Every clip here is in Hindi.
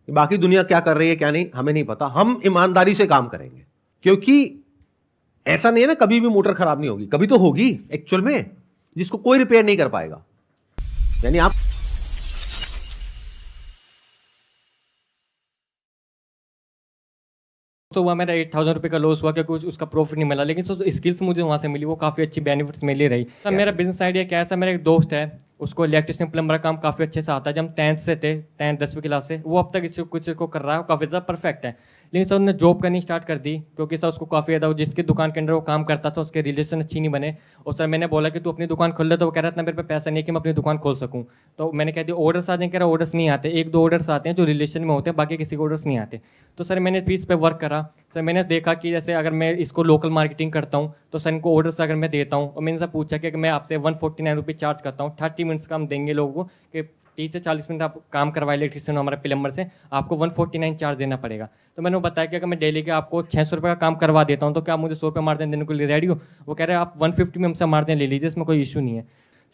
बाकी दुनिया क्या कर रही है क्या नहीं हमें नहीं पता, हम ईमानदारी से काम करेंगे, क्योंकि ऐसा नहीं है ना कभी भी मोटर खराब नहीं होगी, कभी तो होगी एक्चुअल में, जिसको कोई रिपेयर नहीं कर पाएगा। यानी आप तो हुआ मेरा 8,000 रुपये का लॉस हुआ क्योंकि उसका प्रॉफिट नहीं मिला, लेकिन सर जो स्किल्स मुझे वहाँ से मिली वो काफ़ी अच्छी बेनिफिट्स मिली रही। सर मेरा बिजनेस आइडिया क्या है, सर मेरा एक दोस्त है, उसको इलेक्ट्रिशियन प्लम्बर का काम काफ़ी अच्छे से आता है। जब हम 10th से थे, 10वीं क्लास से, वो अब तक इसको कुछ को कर रहा है, काफ़ी ज़्यादा परफेक्ट है। लेकिन सर उन्होंने जॉब करनी स्टार्ट कर दी क्योंकि सर उसको काफ़ी ज़्यादा, जिसकी दुकान के अंदर वो काम करता था उसके रिलेशन अच्छी नहीं बने। और सर मैंने बोला कि तू अपनी दुकान खोल ले, तो वो कह रहा था मेरे पे पैसा नहीं है कि मैं अपनी दुकान खोल सकूँ। तो मैंने कह दिया ऑर्डर्स आ जाएंगे, कह रहा ऑर्डर्स नहीं आते, 1-2 ऑर्डर्स आते हैं जो रिलेशन में होते हैं, बाकी किसी को ऑर्डर्स नहीं आते। तो सर मैंने फिर इस पे वर्क करा। सर मैंने देखा कि जैसे अगर मैं इसको लोकल मार्केटिंग करता हूँ तो सर इनको ऑर्डर्स अगर मैं देता हूँ, और मैंने सर पूछा कि मैं आपसे 149 रुपये चार्ज करता हूँ, 30 मिनट्स का हम देंगे लोगों को कि 30 से 40 मिनट आप काम करवाए इलेक्ट्रिशियन हमारे प्लम्बर से, आपको 149 चार्ज देना पड़ेगा। तो मैंने वो बताया कि अगर मैं डेली के आपको 600 रुपये का काम करवा देता हूँ तो क्या आप मुझे 100 रुपये मार्जिन देने के लिए रेडी हो? वो कह रहे हैं आप 150 में हमसे मार्जिन ले लीजिए, इसमें कोई इशू नहीं है।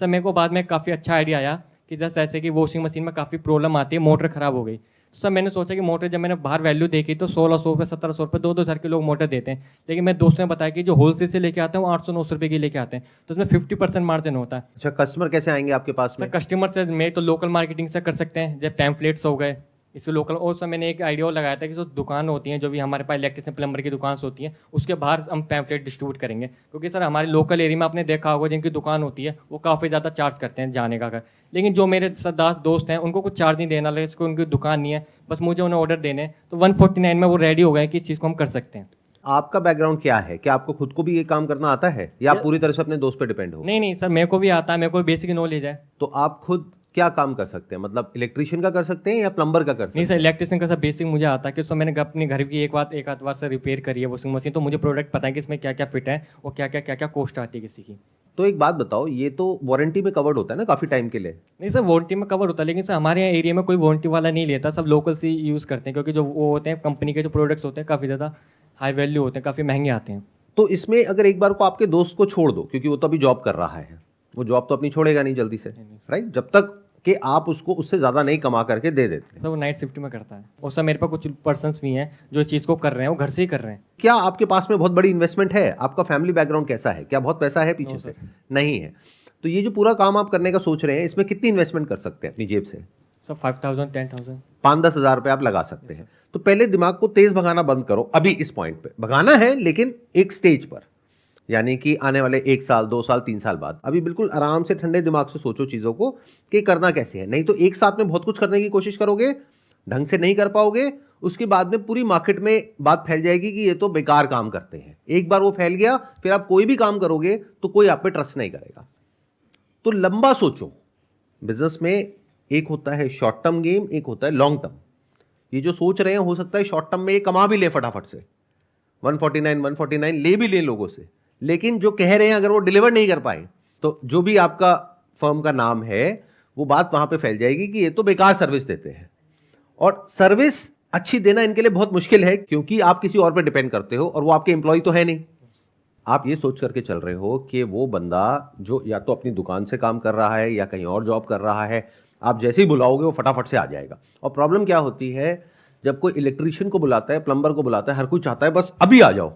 सर मेरे को बाद में काफ़ी अच्छा आइडिया आया कि जैसे ऐसे कि वॉशिंग मशीन में काफ़ी प्रॉब्लम आती है, मोटर ख़राब हो गई। तो सर मैंने सोचा कि मोटर, जब मैंने बाहर वैल्यू देखी तो 1600 रुपये, 1700 रुपये, 2-2 हज़ार के लोग मोटर देते हैं। लेकिन मेरे दोस्तों ने बताया कि जो होलसेल से लेके आते हैं वो 800-900 रुपये की लेके आते हैं, तो उसमें 50% मार्जिन होता है। अच्छा, कस्टमर कैसे आएंगे आपके पास सर में? कस्टमर से मैं तो लोकल मार्केटिंग से कर सकते हैं, जब पैम्फलेट्स हो गए इससे लोकल। और सर मैंने एक आइडिया और लगाया था कि जो दुकान होती हैं, जो भी हमारे पास इलेक्ट्रिशियन प्लम्बर की दुकान होती हैं, उसके बाहर हम पैम्फलेट डिस्ट्रीब्यूट करेंगे। क्योंकि सर हमारे लोकल एरिया में आपने देखा होगा जिनकी दुकान होती है वो काफ़ी ज़्यादा चार्ज करते हैं जाने का घर। लेकिन जो मेरे सर दोस्त हैं उनको कुछ चार्ज नहीं देना, लगे इसको, उनकी दुकान नहीं है, बस मुझे उन्हें ऑर्डर देने हैं, तो 149 में वो रेडी हो गए कि इस चीज़ को हम कर सकते हैं। आपका बैकग्राउंड क्या है? क्या आपको खुद को भी ये काम करना आता है या आप पूरी तरह से अपने दोस्त पे डिपेंड हो? नहीं नहीं सर, मेरे को भी आता है, मेरे को बेसिक नॉलेज है। तो आप खुद क्या काम कर सकते हैं? मतलब इलेक्ट्रिशियन का कर सकते हैं या प्लम्बर का कर सकते नहीं हैं? सर, इलेक्ट्रिशियन का सब बेसिक मुझे आता है कि उसको मैंने अपने घर की एक आध बार से रिपेयर करी है वॉशिंग मशीन, तो मुझे प्रोडक्ट पता है कि इसमें क्या क्या फिट है और क्या क्या कॉस्ट आती है किसी की। तो एक बात बताओ, ये तो वारंटी में कवर्ड होता है ना काफी टाइम के लिए? नहीं सर, वारंटी में कवर होता है, लेकिन सर हमारे यहाँ एरिया में कोई वारंटी वाला नहीं लेता, सब लोकल से यूज़ करते हैं, क्योंकि जो वो होते हैं कंपनी के जो प्रोडक्ट्स होते हैं काफ़ी ज़्यादा हाई वैल्यू होते हैं, काफ़ी महंगे आते हैं। तो इसमें अगर एक बार को आपके दोस्त को छोड़ दो, क्योंकि वो तो अभी जॉब कर रहा है, वो जॉब तो अपनी छोड़ेगा नहीं जल्दी से, राइट? जब तक कि आप उसको उससे ज्यादा नहीं कमा करके दे देते। सर वो नाइट शिफ्ट में करता है, और सर मेरे पास कुछ पर्सन्स भी हैं जो इस चीज़ को कर रहे हैं, वो घर से ही कर रहे हैं। क्या आपके पास में बहुत बड़ी इन्वेस्टमेंट है? आपका फैमिली बैकग्राउंड कैसा है? क्या बहुत पैसा है पीछे से? नहीं है। तो ये जो पूरा काम आप करने का सोच रहे हैं, इसमें कितनी इन्वेस्टमेंट कर सकते हैं अपनी जेब से? सर 5,000 10,000। 5-10 हज़ार रुपए आप लगा सकते हैं। तो पहले दिमाग को तेज भगाना बंद करो, अभी इस पॉइंट पे भगाना है, लेकिन एक स्टेज पर, यानी कि आने वाले 1 साल 2 साल 3 साल बाद। अभी बिल्कुल आराम से ठंडे दिमाग से सोचो चीज़ों को कि करना कैसे है। नहीं तो एक साथ में बहुत कुछ करने की कोशिश करोगे, ढंग से नहीं कर पाओगे, उसके बाद में पूरी मार्केट में बात फैल जाएगी कि ये तो बेकार काम करते हैं। एक बार वो फैल गया, फिर आप कोई भी काम करोगे तो कोई आप पे ट्रस्ट नहीं करेगा। तो लंबा सोचो। बिजनेस में एक होता है शॉर्ट टर्म गेम, एक होता है लॉन्ग टर्म। ये जो सोच रहे हैं, हो सकता है शॉर्ट टर्म में ये कमा भी ले फटाफट से, 149 ले भी ले लोगों से, लेकिन जो कह रहे हैं अगर वो डिलीवर नहीं कर पाए तो जो भी आपका फर्म का नाम है वो बात वहां पे फैल जाएगी कि ये तो बेकार सर्विस देते हैं। और सर्विस अच्छी देना इनके लिए बहुत मुश्किल है, क्योंकि आप किसी और पे डिपेंड करते हो और वो आपके एम्प्लॉय तो है नहीं। आप ये सोच करके चल रहे हो कि वो बंदा जो या तो अपनी दुकान से काम कर रहा है या कहीं और जॉब कर रहा है, आप जैसे ही बुलाओगे वो फटाफट से आ जाएगा। और प्रॉब्लम क्या होती है, जब कोई इलेक्ट्रिशियन को बुलाता है, प्लम्बर को बुलाता है, हर कोई चाहता है बस अभी आ जाओ।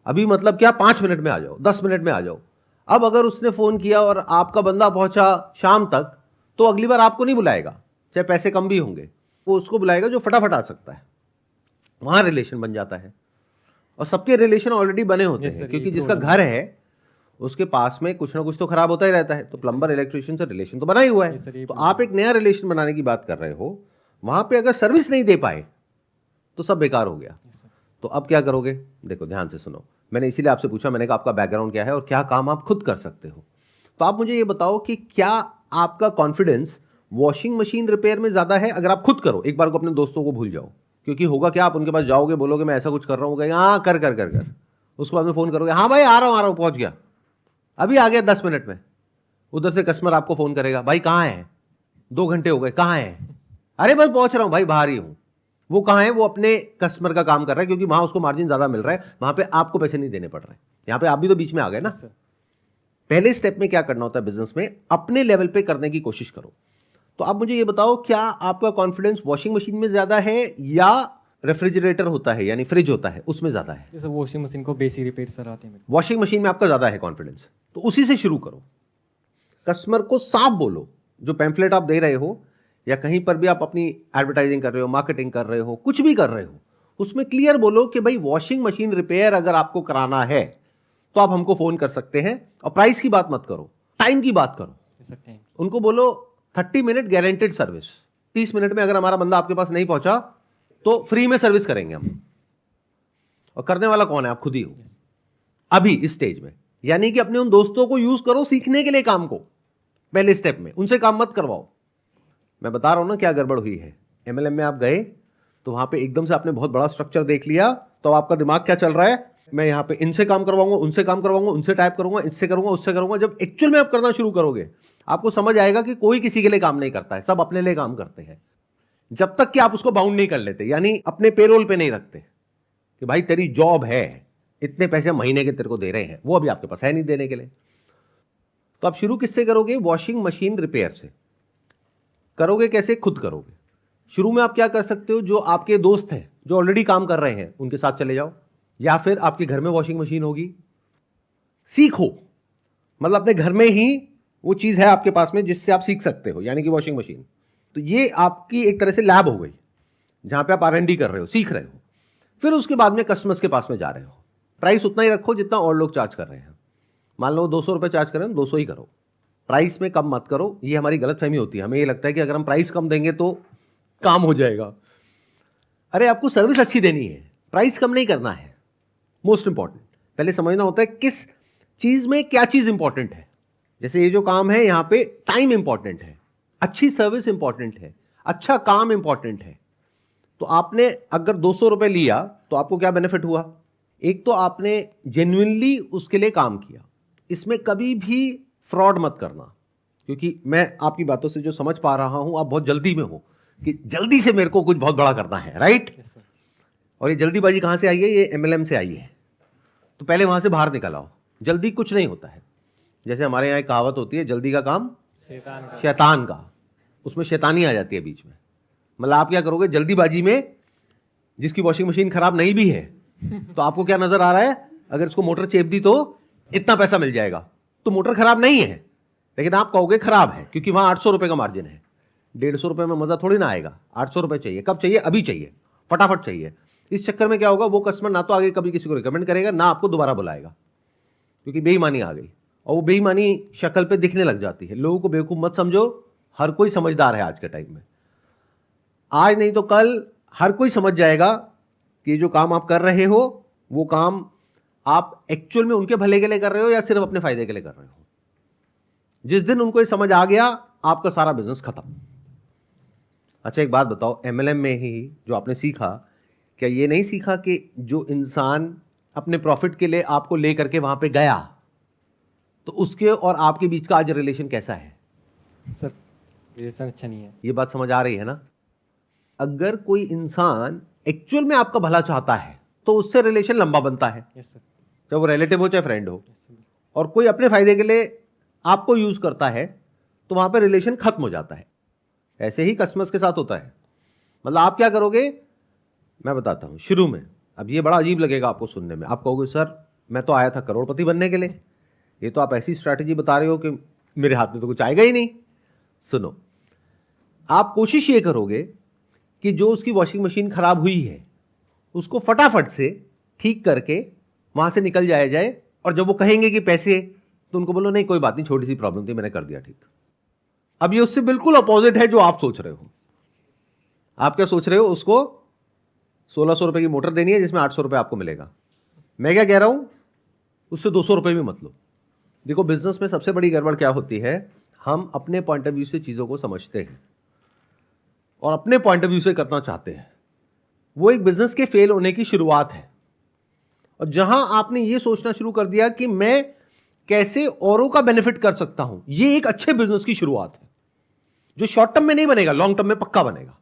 अभी मतलब क्या, 5 मिनट में आ जाओ, 10 मिनट में आ जाओ। अब अगर उसने फोन किया और आपका बंदा पहुंचा शाम तक, तो अगली बार आपको नहीं बुलाएगा, चाहे पैसे कम भी होंगे, वो उसको बुलाएगा जो फटाफट आ सकता है। वहां रिलेशन बन जाता है, और सबके रिलेशन ऑलरेडी बने होते हैं, क्योंकि जिसका घर है उसके पास में कुछ ना कुछ तो खराब होता ही रहता है। तो प्लम्बर इलेक्ट्रिशियन से रिलेशन तो बना ही हुआ है। तो आप एक नया रिलेशन बनाने की बात कर रहे हो, वहां पे अगर सर्विस नहीं दे पाए तो सब बेकार हो गया। तो अब क्या करोगे? देखो ध्यान से सुनो, मैंने इसीलिए आपसे पूछा, मैंने कहा आपका बैकग्राउंड क्या है और क्या काम आप खुद कर सकते हो। तो आप मुझे ये बताओ कि क्या आपका कॉन्फिडेंस वॉशिंग मशीन रिपेयर में ज्यादा है? अगर आप खुद करो, एक बार को अपने दोस्तों को भूल जाओ, क्योंकि होगा क्या, आप उनके पास जाओगे, बोलोगे मैं ऐसा कुछ कर रहा हूँ, हाँ कर कर कर कर, उसके बाद में फोन करोगे, हाँ भाई आ रहा हूँ पहुंच गया, अभी आ गया 10 मिनट में। उधर से कस्टमर आपको फोन करेगा, भाई कहाँ है, 2 घंटे हो गए, कहाँ है? अरे बस पहुंच रहा हूं भाई, बाहर ही हूं। वो कहाँ है? वो अपने कस्टमर का काम कर रहा है, क्योंकि वहां उसको मार्जिन ज्यादा मिल रहा है, वहां पे आपको पैसे नहीं देने पड़ रहे हैं। यहां पे आप भी तो बीच में आ गए ना। पहले स्टेप में क्या करना होता है बिजनेस में, अपने लेवल पे करने की कोशिश करो। तो आप मुझे ये बताओ, क्या आपका कॉन्फिडेंस वॉशिंग मशीन में ज्यादा है या रेफ्रिजरेटर होता है यानी फ्रिज होता है उसमें ज्यादा है? जैसे वॉशिंग मशीन को बेसिक रिपेयर सर आते हैं। वॉशिंग मशीन में आपका ज्यादा है कॉन्फिडेंस, तो उसी से शुरू करो। कस्टमर को साफ बोलो, जो पैम्फलेट आप दे रहे हो या कहीं पर भी आप अपनी एडवर्टाइजिंग कर रहे हो, मार्केटिंग कर रहे हो, कुछ भी कर रहे हो, उसमें क्लियर बोलो कि भाई वॉशिंग मशीन रिपेयर अगर आपको कराना है तो आप हमको फोन कर सकते हैं। और प्राइस की बात मत करो, टाइम की बात करो। उनको बोलो 30 मिनट गारंटेड सर्विस, 30 मिनट में अगर हमारा बंदा आपके पास नहीं पहुंचा तो फ्री में सर्विस करेंगे हम। और करने वाला कौन है? आप खुद ही हो अभी इस स्टेज में। यानी कि अपने उन दोस्तों को यूज करो सीखने के लिए काम को, पहले स्टेप में उनसे काम मत करवाओ। मैं बता रहा हूं ना क्या गड़बड़ हुई है। एमएलएम में आप गए तो वहां पे एकदम से आपने बहुत बड़ा स्ट्रक्चर देख लिया, तो आपका दिमाग क्या चल रहा है, मैं यहां पे इनसे काम करवाऊंगा, उनसे काम करवाऊंगा, उनसे टाइप करूंगा, इससे करूंगा, उससे करूंगा। जब एक्चुअल में आप करना शुरू करोगे आपको समझ आएगा कि कोई किसी के लिए काम नहीं करता है, सब अपने लिए काम करते हैं। जब तक कि आप उसको बाउंड नहीं कर लेते, यानी अपने पेरोल पे नहीं रखते कि भाई तेरी जॉब है, इतने पैसे महीने के तेरे को दे रहे हैं, वो अभी आपके पास है नहीं देने के लिए। तो आप शुरू किससे करोगे? वॉशिंग मशीन रिपेयर से। करोगे कैसे? खुद करोगे। शुरू में आप क्या कर सकते हो, जो आपके दोस्त हैं जो ऑलरेडी काम कर रहे हैं उनके साथ चले जाओ, या फिर आपके घर में वॉशिंग मशीन होगी, सीखो। मतलब अपने घर में ही वो चीज है आपके पास में जिससे आप सीख सकते हो, यानी कि वॉशिंग मशीन। तो ये आपकी एक तरह से लैब हो गई जहां पे आप R&D कर रहे हो, सीख रहे हो। फिर उसके बाद में कस्टमर्स के पास में जा रहे हो। प्राइस उतना ही रखो जितना और लोग चार्ज कर रहे हैं। मान लो 200 रुपए चार्ज कर रहे हैं, 200 ही करो, प्राइस में कम मत करो। ये हमारी गलतफहमी होती है, हमें ये लगता है कि अगर हम प्राइस कम देंगे तो काम हो जाएगा। अरे आपको सर्विस अच्छी देनी है, प्राइस कम नहीं करना है। मोस्ट इंपॉर्टेंट पहले समझना होता है किस चीज में क्या चीज इंपॉर्टेंट है। जैसे ये जो काम है यहां पे टाइम इंपॉर्टेंट है, अच्छी सर्विस इंपॉर्टेंट है, अच्छा काम इंपॉर्टेंट है। तो आपने अगर 200 रुपए लिया तो आपको क्या बेनिफिट हुआ? एक तो आपने जेन्युइनली उसके लिए काम किया। इसमें कभी भी फ्रॉड मत करना, क्योंकि मैं आपकी बातों से जो समझ पा रहा हूं आप बहुत जल्दी में हो कि जल्दी से मेरे को कुछ बहुत बड़ा करना है, राइट? और ये जल्दीबाजी कहां से आई है? ये MLM से आई है। तो पहले वहां से बाहर निकल आओ। जल्दी कुछ नहीं होता है। जैसे हमारे यहाँ एक कहावत होती है, जल्दी का काम शैतान का। उसमें शैतानी आ जाती है बीच में। मतलब आप क्या करोगे जल्दीबाजी में? जिसकी वॉशिंग मशीन खराब नहीं भी है तो आपको क्या नजर आ रहा है, अगर इसको मोटर चेप दी तो इतना पैसा मिल जाएगा। तो मोटर खराब नहीं है, लेकिन आप कहोगे खराब है क्योंकि वहां 800 रुपए का मार्जिन है। 150 रुपए में मजा थोड़ी ना आएगा। 800 रुपए चाहिए, कब चाहिए? अभी चाहिए, फटाफट चाहिए। इस चक्कर में क्या होगा, वो कस्टमर ना तो आगे कभी किसी को रिकमेंड करेगा, ना आपको दोबारा बुलाएगा, क्योंकि बेईमानी आ गई। और वो बेईमानी शक्ल पे दिखने लग जाती है। लोगों को बेवकूफ मत समझो, हर कोई समझदार है आज के टाइम में। आज नहीं तो कल हर कोई समझ जाएगा कि जो काम आप कर रहे हो वो काम आप एक्चुअल में उनके भले के लिए कर रहे हो या सिर्फ अपने फायदे के लिए कर रहे हो। जिस दिन उनको ये समझ आ गया आपका सारा बिजनेस खत्म। अच्छा एक बात बताओ, MLM में ही जो आपने सीखा, क्या ये नहीं सीखा कि जो इंसान अपने प्रॉफिट के लिए आपको लेकर के वहां पे गया तो उसके और आपके बीच का आज रिलेशन कैसा है? सर रिलेशन अच्छा नहीं है। ये बात समझ आ रही है ना? अगर कोई इंसान एक्चुअल में आपका भला चाहता है तो उससे रिलेशन लंबा बनता है, चाहे वो रिलेटिव हो चाहे फ्रेंड हो। और कोई अपने फायदे के लिए आपको यूज करता है तो वहां पर रिलेशन खत्म हो जाता है। ऐसे ही कस्टमर्स के साथ होता है। मतलब आप क्या करोगे मैं बताता हूं। शुरू में, अब ये बड़ा अजीब लगेगा आपको सुनने में, आप कहोगे सर मैं तो आया था करोड़पति बनने के लिए, ये तो आप ऐसी स्ट्रैटेजी बता रहे हो कि मेरे हाथ में तो कुछ आएगा ही नहीं। सुनो, आप कोशिश ये करोगे कि जो उसकी वॉशिंग मशीन खराब हुई है उसको फटाफट से ठीक करके वहां से निकल जाया जाए। और जब वो कहेंगे कि पैसे, तो उनको बोलो नहीं कोई बात नहीं, छोटी सी प्रॉब्लम थी, मैंने कर दिया ठीक। अब ये उससे बिल्कुल अपोजिट है जो आप सोच रहे हो। आप क्या सोच रहे हो, उसको 1600 रुपए की मोटर देनी है जिसमें 800 रुपए आपको मिलेगा। मैं क्या कह रहा हूं, उससे 200 रुपए भी मत लो। देखो बिजनेस में सबसे बड़ी गड़बड़ क्या होती है, हम अपने पॉइंट ऑफ व्यू से चीजों को समझते हैं और अपने पॉइंट ऑफ व्यू से करना चाहते हैं। वो एक बिजनेस के फेल होने की शुरुआत है। और जहां आपने ये सोचना शुरू कर दिया कि मैं कैसे औरों का बेनिफिट कर सकता हूं, ये एक अच्छे बिजनेस की शुरुआत है जो शॉर्ट टर्म में नहीं बनेगा, लॉन्ग टर्म में पक्का बनेगा।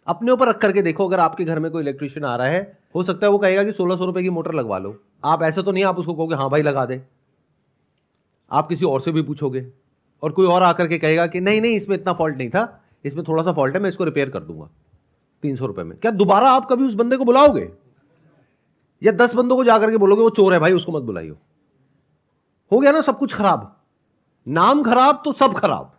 अपने ऊपर रख करके देखो, अगर आपके घर में कोई इलेक्ट्रिशियन आ रहा है, हो सकता है वो कहेगा कि 1600 रुपए की मोटर लगवा लो। आप ऐसे तो नहीं आप उसको कहोगे हाँ भाई लगा दे, आप किसी और से भी पूछोगे और कोई और आकर के कहेगा कि नहीं नहीं इसमें इतना फॉल्ट नहीं था, इसमें थोड़ा सा फॉल्ट है, मैं इसको रिपेयर कर दूंगा 300 रुपए में, क्या दोबारा आप कभी उस बंदे को बुलाओगे? या 10 बंदों को जाकर के बोलोगे वो चोर है भाई उसको मत बुलाइयो? हो गया ना सब कुछ खराब, नाम खराब तो सब खराब।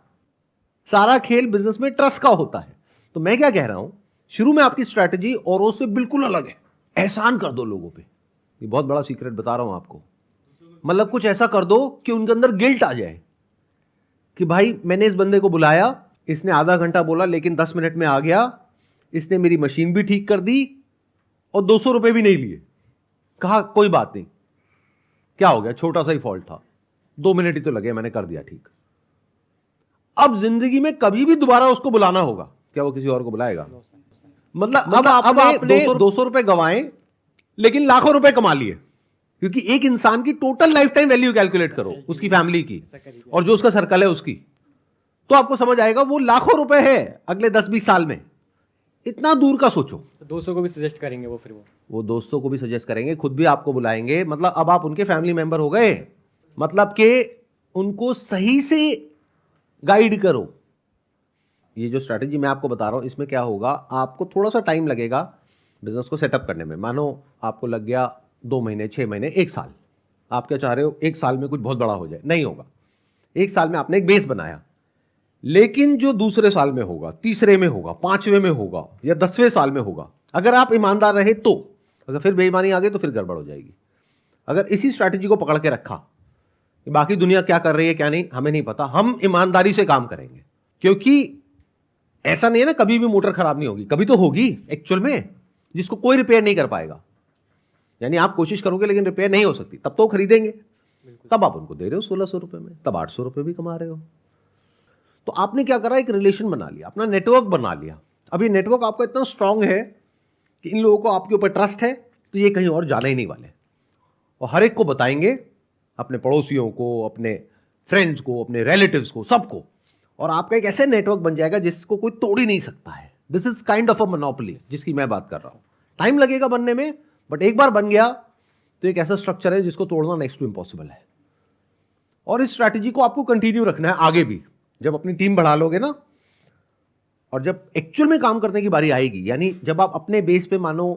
सारा खेल बिजनेस में ट्रस्ट का होता है। तो मैं क्या कह रहा हूं, शुरू में आपकी स्ट्रैटेजी औरों से बिल्कुल अलग है, एहसान कर दो लोगों पे। ये बहुत बड़ा सीक्रेट बता रहा हूं आपको, मतलब कुछ ऐसा कर दो कि उनके अंदर गिल्ट आ जाए कि भाई मैंने इस बंदे को बुलाया, इसने आधा घंटा बोला लेकिन 10 मिनट में आ गया, इसने मेरी मशीन भी ठीक कर दी और 200 रुपए भी नहीं लिए। कहा कोई बात नहीं, क्या हो गया, छोटा सा ही फॉल्ट था, 2 मिनट ही तो लगे, मैंने कर दिया ठीक। अब जिंदगी में कभी भी दोबारा उसको बुलाना होगा, क्या वो किसी और को बुलाएगा? मतलब अब आपने 200 रुपए गंवाए लेकिन लाखों रुपए कमा लिए, क्योंकि एक इंसान की total life time value calculate करो, उसकी फैमिली की और जो उसका सर्कल है उसकी, तो आपको समझ आएगा वो लाखों रुपए है अगले 10-20 साल में। इतना दूर का सोचो। तो दोस्तों को भी सजेस्ट करेंगे वो दोस्तों को भी सजेस्ट करेंगे, खुद भी आपको बुलाएंगे, मतलब अब आप उनके फैमिली मेंबर हो गए, मतलब कि उनको सही से गाइड करो। ये जो स्ट्रैटेजी मैं आपको बता रहा हूं इसमें क्या होगा, आपको थोड़ा सा टाइम लगेगा बिजनेस को सेटअप करने में। मानो आपको लग गया 2 महीने, 6 महीने, 1 साल, आप क्या चाह रहे हो 1 साल में कुछ बहुत बड़ा हो जाए, नहीं होगा। 1 साल में आपने एक बेस बनाया, लेकिन जो दूसरे साल में होगा, तीसरे में होगा, 5वें में होगा या 10वें साल में होगा, अगर आप ईमानदार रहे तो, अगर फिर बेईमानी आ गई तो फिर गड़बड़ हो जाएगी। अगर इसी स्ट्रैटेजी को पकड़ के रखा कि बाकी दुनिया क्या कर रही है क्या नहीं हमें नहीं पता, हम ईमानदारी से काम करेंगे, क्योंकि ऐसा नहीं है ना कभी भी मोटर खराब नहीं होगी, कभी तो होगी एक्चुअल में, जिसको कोई रिपेयर नहीं कर पाएगा। यानी आप कोशिश करोगे लेकिन रिपेयर नहीं हो सकती, तब तो खरीदेंगे, तब आप उनको दे रहे हो 1600 रुपए में, तब 800 रुपए भी कमा रहे हो। तो आपने क्या करा, एक रिलेशन बना लिया, अपना नेटवर्क बना लिया। अब ये नेटवर्क आपका इतना स्ट्रांग है कि इन लोगों को आपके ऊपर ट्रस्ट है, तो ये कहीं और जाने ही नहीं वाले, और हर एक को बताएंगे, अपने पड़ोसियों को, अपने फ्रेंड्स को, अपने रिलेटिव्स को, सबको। और आपका एक ऐसे नेटवर्क बन जाएगा जिसको कोई तोड़ ही नहीं सकता है। This is kind of a monopoly जिसकी मैं बात कर रहा हूं। टाइम लगेगा बनने में, बट एक बार बन गया तो एक ऐसा स्ट्रक्चर है जिसको तोड़ना नेक्स्ट टू इम्पॉसिबल है। और इस स्ट्रैटेजी को आपको कंटिन्यू रखना है आगे भी। जब अपनी टीम बढ़ा लोगे ना, और जब एक्चुअल में काम करने की बारी आएगी, यानी जब आप अपने बेस पे मानो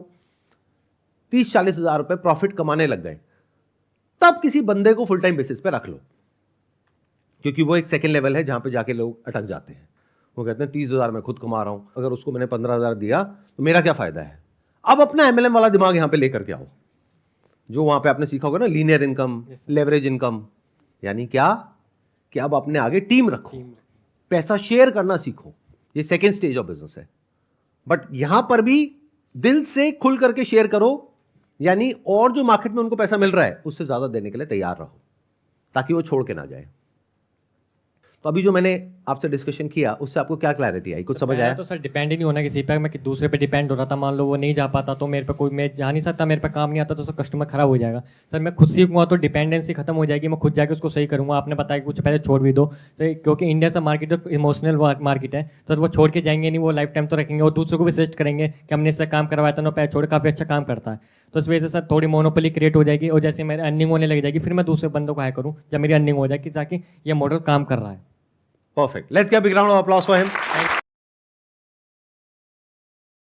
30-40 हजार रुपए प्रॉफिट कमाने लग गए, तब किसी बंदे को फुल टाइम बेसिस पे रख लो, क्योंकि वो एक सेकंड लेवल है जहां पे जाके लोग अटक जाते हैं। वो कहते हैं 30,000 मैं खुद कमा रहा हूं, अगर उसको मैंने 15,000 दिया तो मेरा क्या फायदा है। अब अपना MLM वाला दिमाग यहां पे लेकर के आओ, जो वहां पे आपने सीखा होगा ना, लीनियर इनकम, लेवरेज इनकम। यानी क्या कि अब अपने आगे टीम रखो, पैसा शेयर करना सीखो। ये सेकेंड स्टेज ऑफ बिजनेस है, बट यहां पर भी दिल से खुल करके शेयर करो, यानी और जो मार्केट में उनको पैसा मिल रहा है उससे ज्यादा देने के लिए तैयार रहो, ताकि वो छोड़ के ना जाए। तो अभी जो मैंने आपसे डिस्कशन किया उससे आपको क्या क्लैरिटी आई, कुछ समझ आया? तो सर डिपेंड ही नहीं होना किसी पे, मैं कि दूसरे पे डिपेंड हो रहा था, मान लो वो नहीं जा पाता तो मेरे पे कोई, मैं जा नहीं सकता, मेरे पे काम नहीं आता तो सर कस्टमर खराब हो जाएगा। सर मैं खुद सीखूंगा तो डिपेंडेंसी खत्म हो जाएगी, मैं खुद जाके उसको सही करूंगा। आपने बताया कि कुछ पहले छोड़ भी दो, तो क्योंकि इंडिया से मार्केट तो इमोशनल मार्केट है, तो वो छोड़ के जाएंगे नहीं, वो लाइफ टाइम तो रखेंगे और दूसरों को भी सजेस्ट करेंगे कि हमने इससे काम करवाया था ना, पैसे छोड़ काफ़ी अच्छा काम करता है। तो इस वजह से सर थोड़ी मोनोपोली क्रिएट हो जाएगी, और जैसे मेरी अर्निंग होने लग जाएगी फिर मैं दूसरे बंदों को हायर करूँ जब मेरी अर्निंग हो जाएगी, ताकि ये मॉडल काम कर रहा है। Perfect. Let's give a big round of applause for him. Thank you.